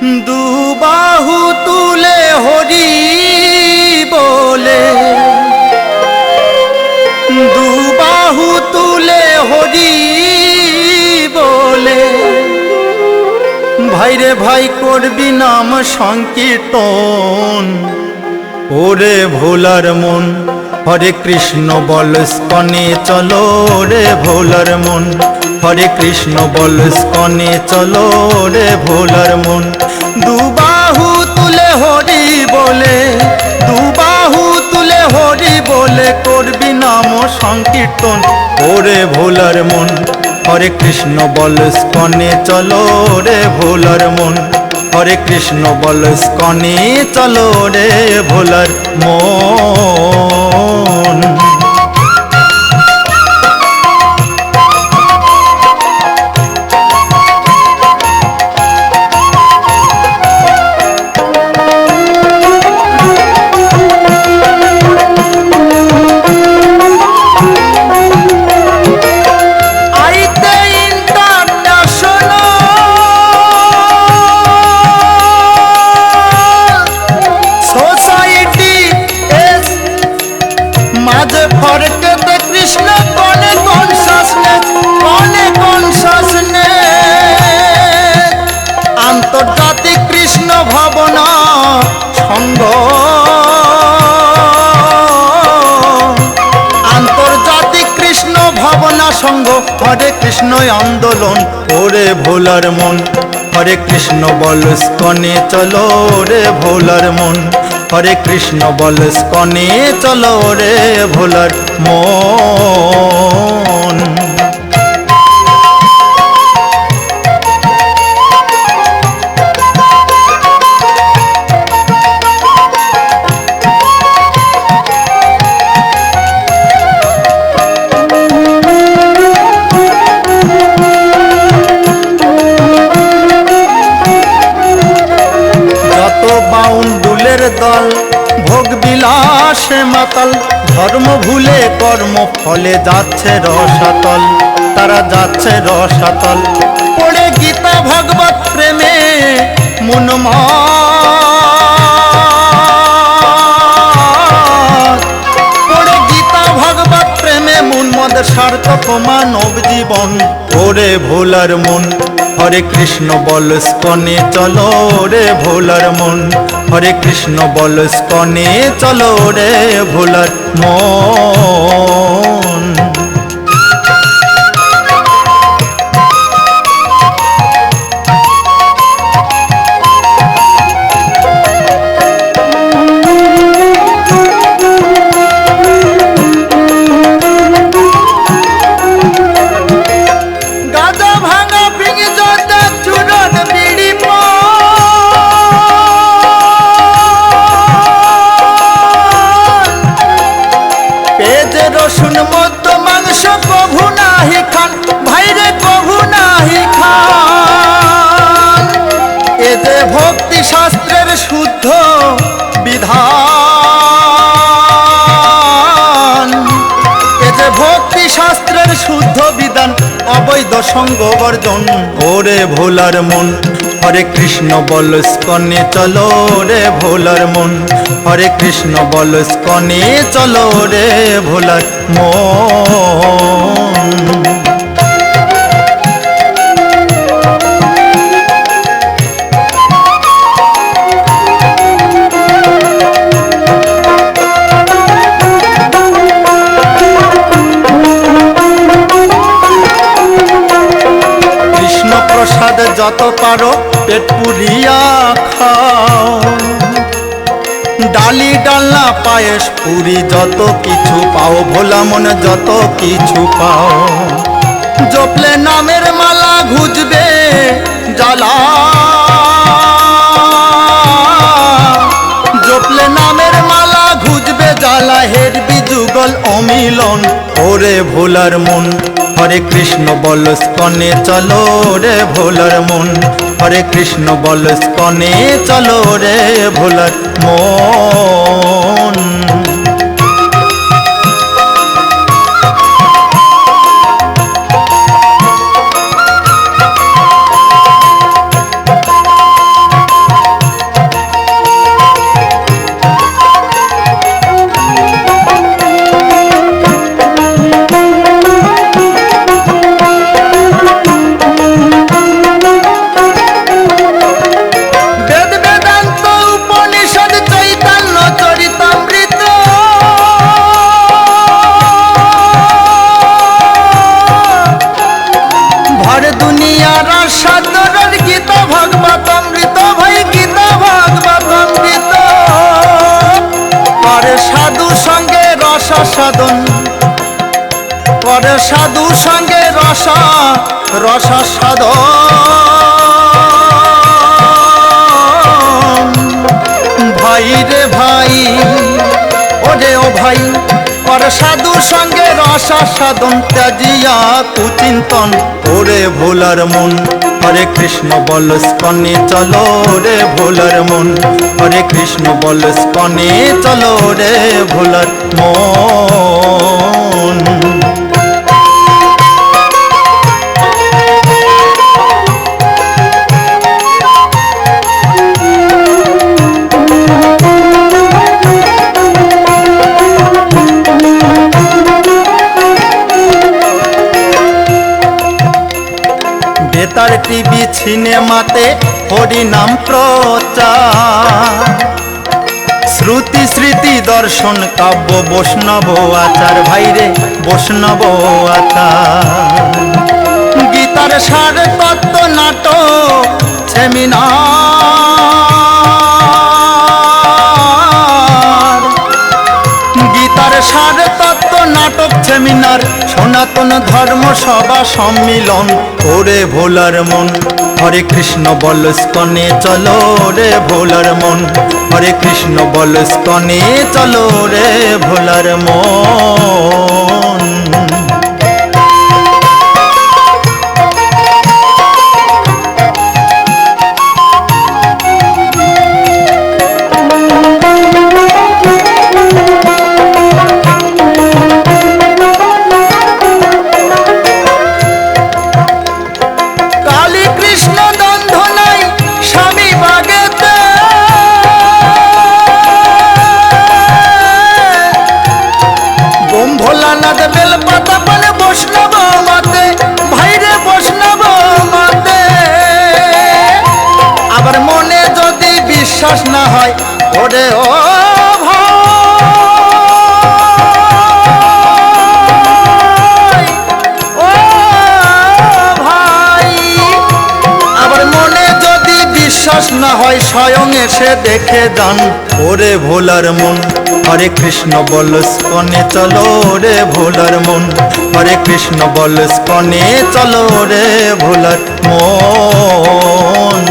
দুবাহু তুলে হরি বলে, দুবাহু তুলে হরি বলে, ভাইরে ভাই করবি নাম সংকীর্তন। ওরে ভোলার মন হরে কৃষ্ণ বল স্কনে চলো রে ভোলার মন, হরে কৃষ্ণ বল স্কনে চলো রে ভোলার মন। দুবাহু তুলে হরি বলে, দুবাহু তুলে হরি বলে করবি নাম সংকীর্তন। ওরে ভোলার মন হরে কৃষ্ণ বল স্কনে চলো রে ভোলার মন, হরে কৃষ্ণ বল স্কনে চলো রে ভোলার মন। ফরকেতে কৃষ্ণ কনে কনসাসনেস, কনে কনসাসনেস, আন্তর্জাতিক কৃষ্ণ ভাবনা সংঘ, আন্তর্জাতিক কৃষ্ণ ভাবনা সংঘ, হরে কৃষ্ণ আন্দোলন। ওরে ভোলার মন হরে কৃষ্ণ বল স্কনে চলো রে ভোলার মন, হরে কৃষ্ণ বল স্কনে চলো রে ভোলার মন। বাউন্ডুলের দল ভোগ বিলাসে মাতাল, ধর্ম ভুলে কর্ম ফলে যাচ্ছে রসাতল, তারা যাচ্ছে রসাতল। পড়ে গীতা ভগবত প্রেমে মনমদ, পড়ে গীতা ভগবত প্রেমে মনমদ সার্থক মানব জীবন। ওরে ভোলার মন হরে কৃষ্ণ বল স্কনে চলো রে ভোলার মন, হরে কৃষ্ণ বল স্কনে চলো রে ভোলার মন। রসুন মধ্য মাংস কভু নাহি খান, ভাইরে কভু নাহি খান। এ যে ভক্তি শাস্ত্রের শুদ্ধ বিধান, এ যে ভক্তি শাস্ত্রের শুদ্ধ বিধান, অবৈধ সঙ্গ বর্জন। ওরে ভোলার মন হরে কৃষ্ণ বল স্কনে চলো রে ভোলার মন, হরে কৃষ্ণ বল স্কনে চলো রে ভোলার মন। কৃষ্ণ প্রসাদ যত পারো পেট পুরিয়া খাও, ডালি ডালনা পায়েস পুরি যত কিছু পাও, ভোলা মন যত কিছু পাও। জপলে নামের মালা ঘুজবে জ্বালা, জপলে নামের মালা ঘুজবে জ্বালা, হেরবি যুগল অমিলন। ওরে ভোলার মন হরে কৃষ্ণ বল স্কনে চলো রে ভোলার মন, হরে কৃষ্ণ বল স্কনে চলো রে ভোলার মন। সাদরের গীতা ভাগবতামৃত ভাই গীতা ভাগবতামৃত করে সাধু সঙ্গে রস সাধন করে সাধু সঙ্গে রস সাধন ভাই রে ভাই ওরে ও ভাই করে সাধু সঙ্গে রস সাধন ত্যাজিয়া কুচিন্তন ওরে ভোলার মন হরে কৃষ্ণ বল স্কনে চলো রে ভোলার মন হরে কৃষ্ণ বল স্কনে চলো রে ভোলার মন বেতার টিভি সিনেমাতে হরিনাম প্রচার শ্রুতি স্মৃতি দর্শন কাব্য বৈষ্ণব আচার ভাইরে বৈষ্ণব আচার গীতার সার তত্ত্ব নাটক সেমিনার গীতার সার তত্ত্ব নাটক সেমিনার সনাতন ধর্ম সভা সম্মিলন ওরে ভোলার মন হরে কৃষ্ণ বল স্কনে চলো রে ভোলার মন হরে কৃষ্ণ বল স্কনে চলো রে ভোলার মন বিশ্বাস না হয় ওরে ও ভাই ও ভাই আবার মনে যদি বিশ্বাস না হয় স্বয়ং এসে দেখে যান ওরে ভোলার মন হরে কৃষ্ণ বল স্কনে চলো রে ভোলার মন হরে কৃষ্ণ বল স্কনে চলো রে ভোলার মন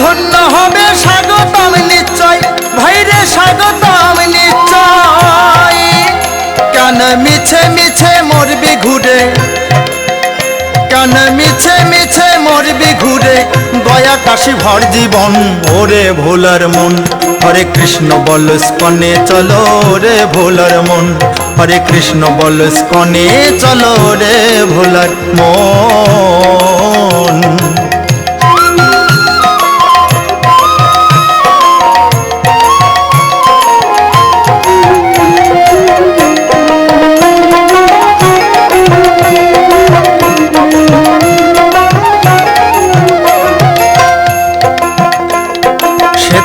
ধন্য হবে স্বাগতম নিশ্চয় ভাইরে স্বাগতম নিশ্চয় কেন মিছে মিছে মরবি ঘুরে কেন মিছে মিছে মরবি ঘুরে গয়া কাশী ভর জীবন ওরে ভোলার মন হরে কৃষ্ণ বল স্কনে চলো রে ভোলার মন হরে কৃষ্ণ বল স্কনে চলো রে ভোলার মন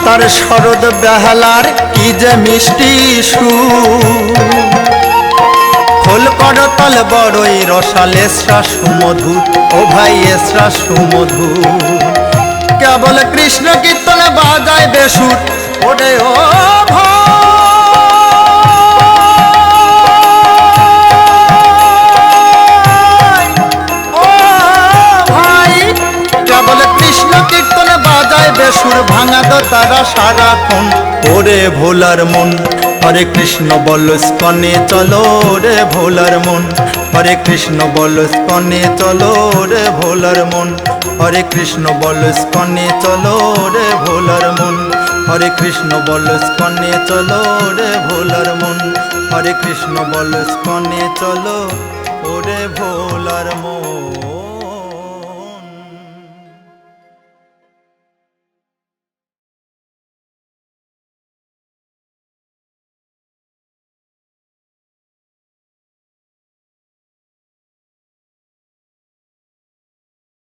তার শরদ বেহালার কি যে মিষ্টি সুর খোল করতল বড়ই রসাল এসরা সুমধুর ও ভাই এসরা সুমধুর কেবল কৃষ্ণ কীর্তন বাজায় বেসুর ওরে ও ভাই কেবল কৃষ্ণ কীর্তন বাজায় বেসুর ভাঙা দো তারা সারাক্ষণ ওরে ভোলার মন হরে কৃষ্ণ বল স্কনে চলো রে ভোলার মন হরে কৃষ্ণ বল স্কনে চলো রে ভোলার মন হরে কৃষ্ণ বল স্কনে চলো রে ভোলার মন হরে কৃষ্ণ বল স্কনে চলো রে ভোলার মন হরে কৃষ্ণ বল স্কনে চলো ওরে ভোলার মন।